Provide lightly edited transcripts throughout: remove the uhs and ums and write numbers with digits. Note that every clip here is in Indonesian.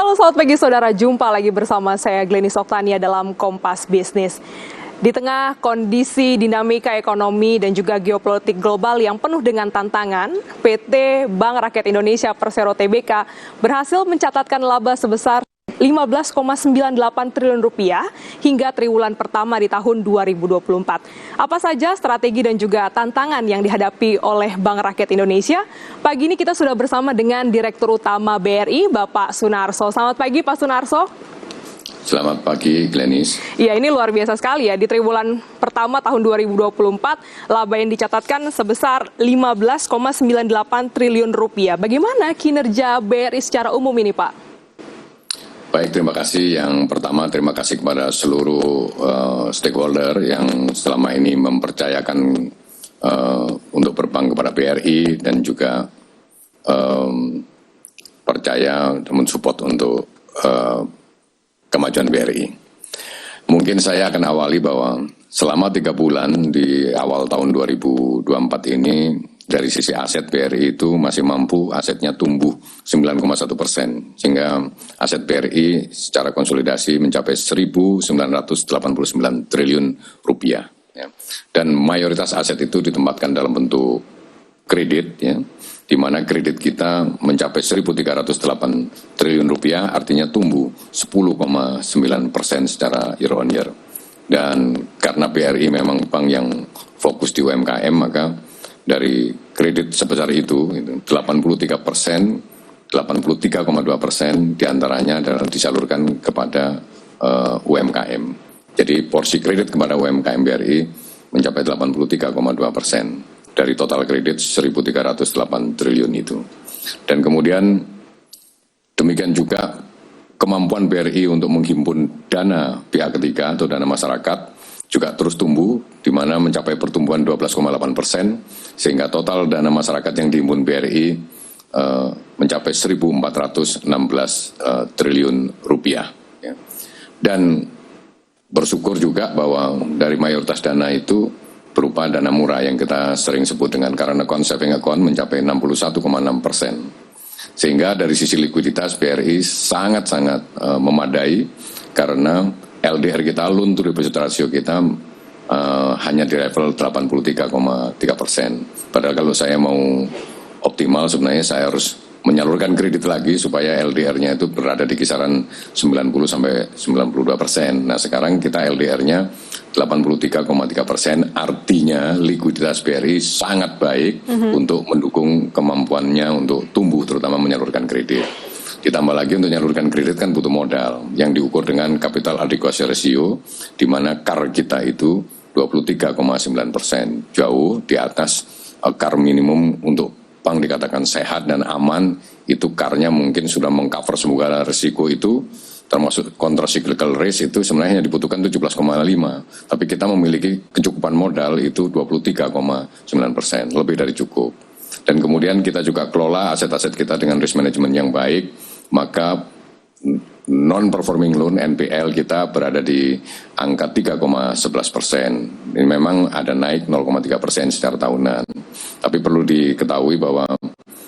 Halo, selamat pagi saudara. Jumpa lagi bersama saya Glenis Oktania dalam Kompas Bisnis. Di tengah kondisi dinamika ekonomi dan juga geopolitik global yang penuh dengan tantangan, PT Bank Rakyat Indonesia Persero Tbk berhasil mencatatkan laba sebesar 15,98 triliun rupiah hingga triwulan pertama di tahun 2024. Apa saja strategi dan juga tantangan yang dihadapi oleh Bank Rakyat Indonesia? Pagi ini kita sudah bersama dengan Direktur Utama BRI, Bapak Sunarso. Selamat pagi, Pak Sunarso. Selamat pagi, Glenis. Ya, ini luar biasa sekali ya. Di triwulan pertama tahun 2024, laba yang dicatatkan sebesar 15,98 triliun rupiah. Bagaimana kinerja BRI secara umum ini, Pak? Baik, terima kasih. Yang pertama, terima kasih kepada seluruh stakeholder yang selama ini mempercayakan untuk berbank kepada BRI dan juga percaya dan mensupport untuk kemajuan BRI. Mungkin saya akan awali bahwa selama 3 bulan di awal tahun 2024 ini, dari sisi aset BRI itu masih mampu asetnya tumbuh 9,1%, sehingga aset BRI secara konsolidasi mencapai 1.989 triliun rupiah. Ya. Dan mayoritas aset itu ditempatkan dalam bentuk kredit, ya, di mana kredit kita mencapai 1.308 triliun rupiah, artinya tumbuh 10,9% secara year on year. Dan karena BRI memang bank yang fokus di UMKM, maka dari kredit sebesar itu 83,2% diantaranya adalah disalurkan kepada UMKM. Jadi porsi kredit kepada UMKM BRI mencapai 83,2% dari total kredit 1.308 triliun itu. Dan kemudian demikian juga kemampuan BRI untuk menghimpun dana pihak ketiga atau dana masyarakat juga terus tumbuh, di mana mencapai pertumbuhan 12,8%, sehingga total dana masyarakat yang dihimpun BRI mencapai 1.416 triliun rupiah. Ya. Dan bersyukur juga bahwa dari mayoritas dana itu berupa dana murah yang kita sering sebut dengan current account, saving account mencapai 61,6%. Sehingga dari sisi likuiditas BRI sangat-sangat memadai, karena LDR kita, loan to deposit ratio kita hanya di level 83,3%. Padahal kalau saya mau optimal sebenarnya saya harus menyalurkan kredit lagi supaya LDR-nya itu berada di kisaran 90-92%. Nah sekarang kita LDR-nya 83,3%, artinya likuiditas BRI sangat baik untuk mendukung kemampuannya untuk tumbuh, terutama menyalurkan kredit. Ditambah lagi untuk menyalurkan kredit kan butuh modal yang diukur dengan capital adequacy ratio, di mana CAR kita itu 23,9%, jauh di atas CAR minimum untuk bank dikatakan sehat dan aman. Itu CAR-nya mungkin sudah mengcover segala risiko itu, termasuk countercyclical risk itu sebenarnya dibutuhkan 17,5, tapi kita memiliki kecukupan modal itu 23,9%, lebih dari cukup. Dan kemudian kita juga kelola aset-aset kita dengan risk management yang baik, maka non-performing loan NPL kita berada di angka 3,11%. Ini memang ada naik 0,3% secara tahunan. Tapi perlu diketahui bahwa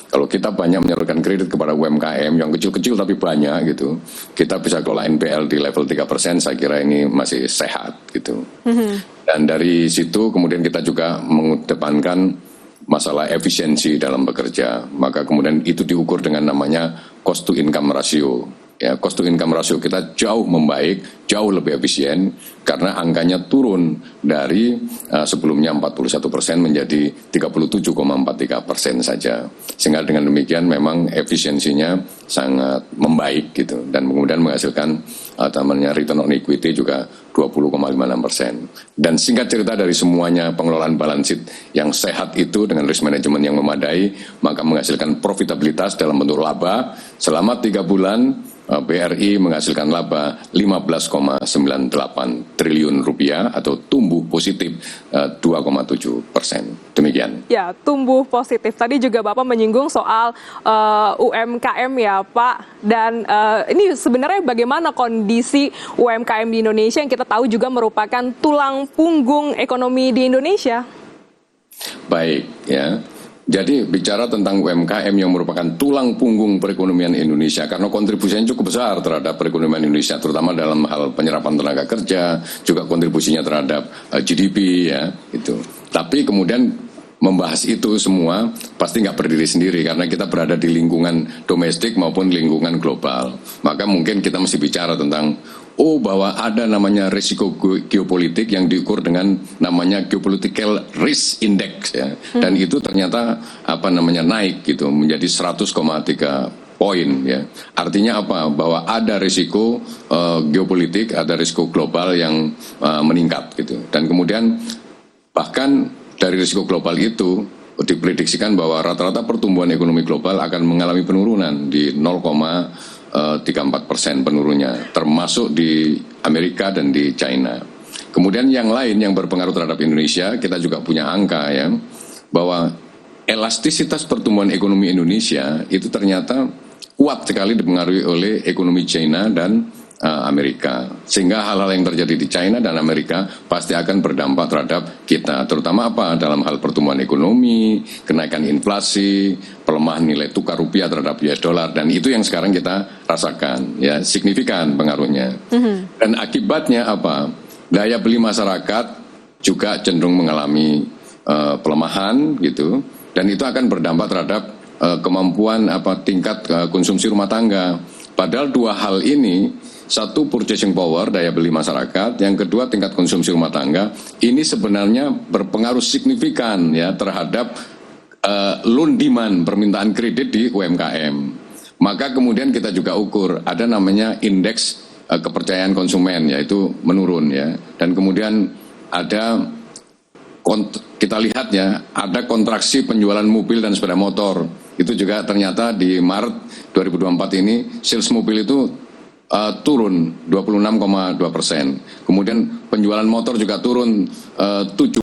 kalau kita banyak menyalurkan kredit kepada UMKM yang kecil-kecil tapi banyak gitu, kita bisa kelola NPL di level 3%, saya kira ini masih sehat gitu. Dan dari situ kemudian kita juga mengedepankan masalah efisiensi dalam bekerja, maka kemudian itu diukur dengan namanya cost to income ratio. Ya, cost to income ratio kita jauh membaik, jauh lebih efisien, karena angkanya turun dari sebelumnya 41% menjadi 37,43% saja. Sehingga dengan demikian memang efisiensinya sangat membaik gitu, dan kemudian menghasilkan return on equity juga 20,56%. Dan singkat cerita, dari semuanya pengelolaan balance sheet yang sehat itu dengan risk management yang memadai, maka menghasilkan profitabilitas dalam bentuk laba. Selama 3 bulan BRI menghasilkan laba 15,98 triliun rupiah atau tumbuh positif 2,7%. Demikian. Ya, tumbuh positif. Tadi juga Bapak menyinggung soal UMKM ya Pak. Dan ini sebenarnya bagaimana kondisi UMKM di Indonesia yang kita tahu juga merupakan tulang punggung ekonomi di Indonesia? Baik, ya. Jadi bicara tentang UMKM yang merupakan tulang punggung perekonomian Indonesia karena kontribusinya cukup besar terhadap perekonomian Indonesia, terutama dalam hal penyerapan tenaga kerja, juga kontribusinya terhadap GDP ya itu. Tapi kemudian membahas itu semua pasti nggak berdiri sendiri karena kita berada di lingkungan domestik maupun lingkungan global. Maka mungkin kita mesti bicara tentang bahwa ada namanya risiko geopolitik yang diukur dengan namanya geopolitical risk index ya. Dan itu ternyata naik gitu menjadi 100,3 poin ya. Artinya apa? Bahwa ada risiko geopolitik, ada risiko global yang meningkat gitu. Dan kemudian bahkan dari risiko global itu diprediksikan bahwa rata-rata pertumbuhan ekonomi global akan mengalami penurunan di 0,34% penurunnya, termasuk di Amerika dan di China. Kemudian yang lain yang berpengaruh terhadap Indonesia, kita juga punya angka ya, bahwa elastisitas pertumbuhan ekonomi Indonesia itu ternyata kuat sekali dipengaruhi oleh ekonomi China dan Amerika. Sehingga hal-hal yang terjadi di China dan Amerika pasti akan berdampak terhadap kita. Terutama apa? Dalam hal pertumbuhan ekonomi, kenaikan inflasi, pelemahan nilai tukar rupiah terhadap US dollar. Dan itu yang sekarang kita rasakan. Ya, signifikan pengaruhnya. Dan akibatnya apa? Daya beli masyarakat juga cenderung mengalami pelemahan gitu. Dan itu akan berdampak terhadap kemampuan tingkat konsumsi rumah tangga. Padahal dua hal ini, satu purchasing power, daya beli masyarakat, yang kedua tingkat konsumsi rumah tangga, ini sebenarnya berpengaruh signifikan ya terhadap loan demand, permintaan kredit di UMKM. Maka kemudian kita juga ukur, ada namanya indeks kepercayaan konsumen, yaitu menurun ya. Dan kemudian ada kita lihat ya, ada kontraksi penjualan mobil dan sepeda motor. Itu juga ternyata di Maret 2024 ini sales mobil itu turun 26,2%. Kemudian penjualan motor juga turun 7,8%.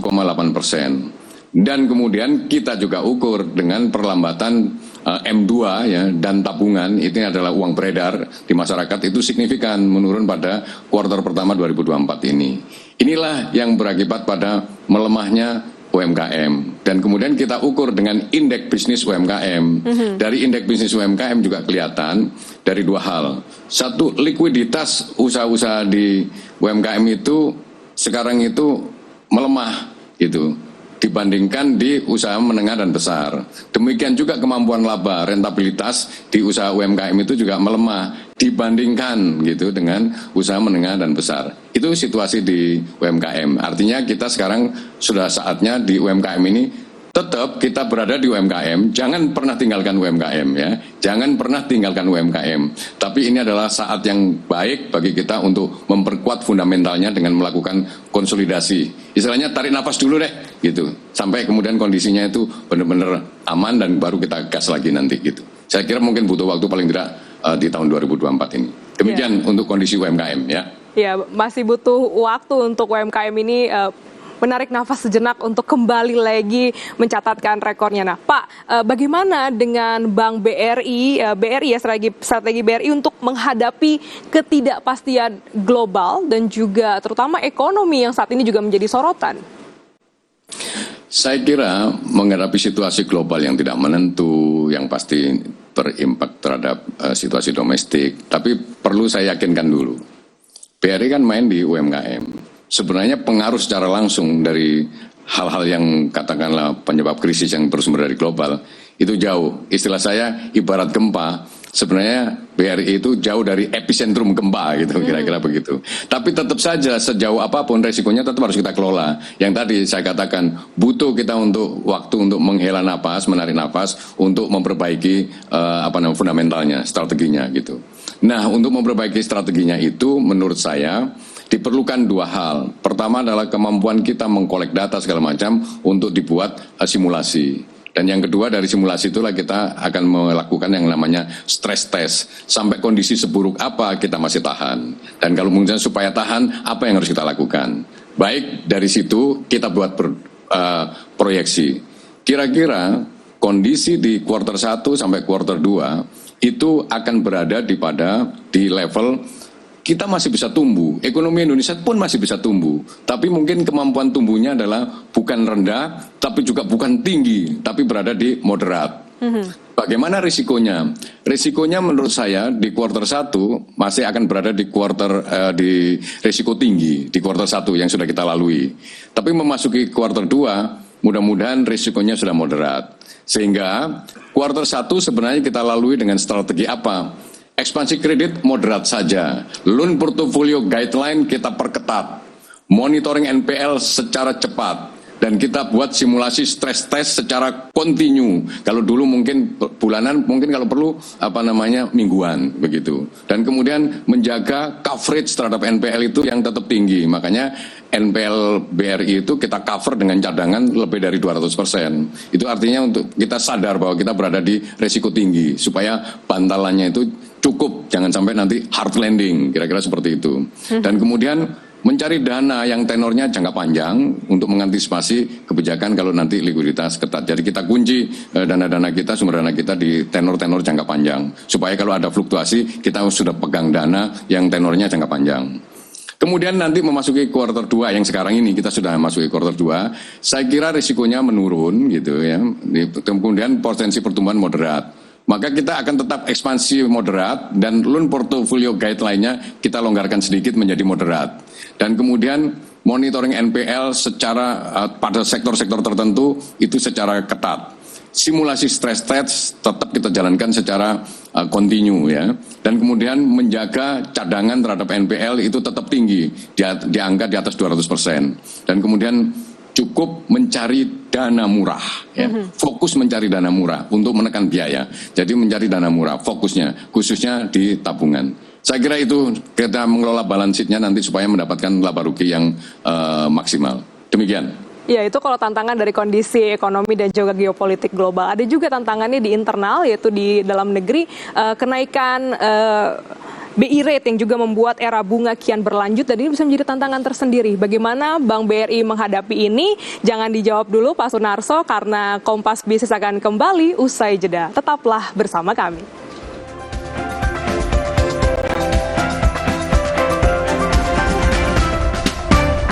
Dan kemudian kita juga ukur dengan perlambatan M2 ya dan tabungan, itu adalah uang beredar di masyarakat, itu signifikan menurun pada kuartal pertama 2024 ini. Inilah yang berakibat pada melemahnya UMKM. Dan kemudian kita ukur dengan indeks bisnis UMKM. Dari indeks bisnis UMKM juga kelihatan dari dua hal. Satu, likuiditas usaha-usaha di UMKM itu sekarang itu melemah gitu dibandingkan di usaha menengah dan besar. Demikian juga kemampuan laba, rentabilitas di usaha UMKM itu juga melemah dibandingkan gitu dengan usaha menengah dan besar. Itu situasi di UMKM. Artinya kita sekarang sudah saatnya di UMKM ini tetap kita berada di UMKM, jangan pernah tinggalkan UMKM ya. Jangan pernah tinggalkan UMKM. Tapi ini adalah saat yang baik bagi kita untuk memperkuat fundamentalnya dengan melakukan konsolidasi. Istilahnya tarik nafas dulu deh gitu. Sampai kemudian kondisinya itu benar-benar aman dan baru kita gas lagi nanti gitu. Saya kira mungkin butuh waktu paling tidak di tahun 2024 ini. Demikian untuk kondisi UMKM ya. Ya, masih butuh waktu untuk UMKM ini menarik nafas sejenak untuk kembali lagi mencatatkan rekornya. Nah, Pak, bagaimana dengan Bank BRI, BRI ya, strategi BRI untuk menghadapi ketidakpastian global dan juga terutama ekonomi yang saat ini juga menjadi sorotan? Saya kira menghadapi situasi global yang tidak menentu, yang pasti berimpak terhadap situasi domestik, tapi perlu saya yakinkan dulu, BRI kan main di UMKM. Sebenarnya pengaruh secara langsung dari hal-hal yang katakanlah penyebab krisis yang bersumber dari global itu jauh. Istilah saya ibarat gempa, sebenarnya BRI itu jauh dari epicentrum gempa gitu, kira-kira begitu. Tapi tetap saja sejauh apapun resikonya tetap harus kita kelola. Yang tadi saya katakan butuh kita untuk waktu untuk menghela napas, menarik napas untuk memperbaiki fundamentalnya, strateginya gitu. Nah, untuk memperbaiki strateginya itu menurut saya diperlukan dua hal. Pertama adalah kemampuan kita mengkolek data segala macam untuk dibuat simulasi. Dan yang kedua dari simulasi itulah kita akan melakukan yang namanya stress test. Sampai kondisi seburuk apa kita masih tahan. Dan kalau mungkin supaya tahan, apa yang harus kita lakukan. Baik dari situ kita buat proyeksi. Kira-kira kondisi di kuartal 1 sampai kuartal 2 itu akan berada di level kita masih bisa tumbuh, ekonomi Indonesia pun masih bisa tumbuh, tapi mungkin kemampuan tumbuhnya adalah bukan rendah, tapi juga bukan tinggi, tapi berada di moderat. Bagaimana risikonya? Risikonya menurut saya di kuartal 1 masih akan berada di di risiko tinggi, di kuartal 1 yang sudah kita lalui. Tapi memasuki kuartal 2, mudah-mudahan risikonya sudah moderat. Sehingga kuartal 1 sebenarnya kita lalui dengan strategi apa? Ekspansi kredit moderat saja, loan portfolio guideline kita perketat, monitoring NPL secara cepat, dan kita buat simulasi stress test secara kontinu. Kalau dulu mungkin bulanan, mungkin kalau perlu mingguan begitu. Dan kemudian menjaga coverage terhadap NPL itu yang tetap tinggi. Makanya NPL BRI itu kita cover dengan cadangan lebih dari 200%. Itu artinya untuk kita sadar bahwa kita berada di risiko tinggi supaya bantalannya itu cukup, jangan sampai nanti hard landing, kira-kira seperti itu. Dan kemudian mencari dana yang tenornya jangka panjang untuk mengantisipasi kebijakan kalau nanti likuiditas ketat. Jadi kita kunci dana-dana kita, sumber dana kita di tenor-tenor jangka panjang. Supaya kalau ada fluktuasi, kita sudah pegang dana yang tenornya jangka panjang. Kemudian nanti memasuki kuartal 2 yang sekarang ini, kita sudah masuki kuartal 2, saya kira risikonya menurun gitu ya. Kemudian potensi pertumbuhan moderat. Maka kita akan tetap ekspansi moderat dan loan portfolio guideline-nya kita longgarkan sedikit menjadi moderat. Dan kemudian monitoring NPL secara pada sektor-sektor tertentu itu secara ketat. Simulasi stress test tetap kita jalankan secara kontinu ya. Dan kemudian menjaga cadangan terhadap NPL itu tetap tinggi, di angka di atas 200%. Dan kemudian cukup mencari dana murah, ya. Fokus mencari dana murah untuk menekan biaya. Jadi mencari dana murah, fokusnya, khususnya di tabungan. Saya kira itu kita mengelola balance sheet-nya nanti supaya mendapatkan laba rugi yang maksimal. Demikian. Ya, itu kalau tantangan dari kondisi ekonomi dan juga geopolitik global. Ada juga tantangannya di internal, yaitu di dalam negeri, kenaikan BI rate yang juga membuat era bunga kian berlanjut, dan ini bisa menjadi tantangan tersendiri. Bagaimana Bank BRI menghadapi ini? Jangan dijawab dulu Pak Sunarso, karena Kompas Bisnis akan kembali usai jeda. Tetaplah bersama kami.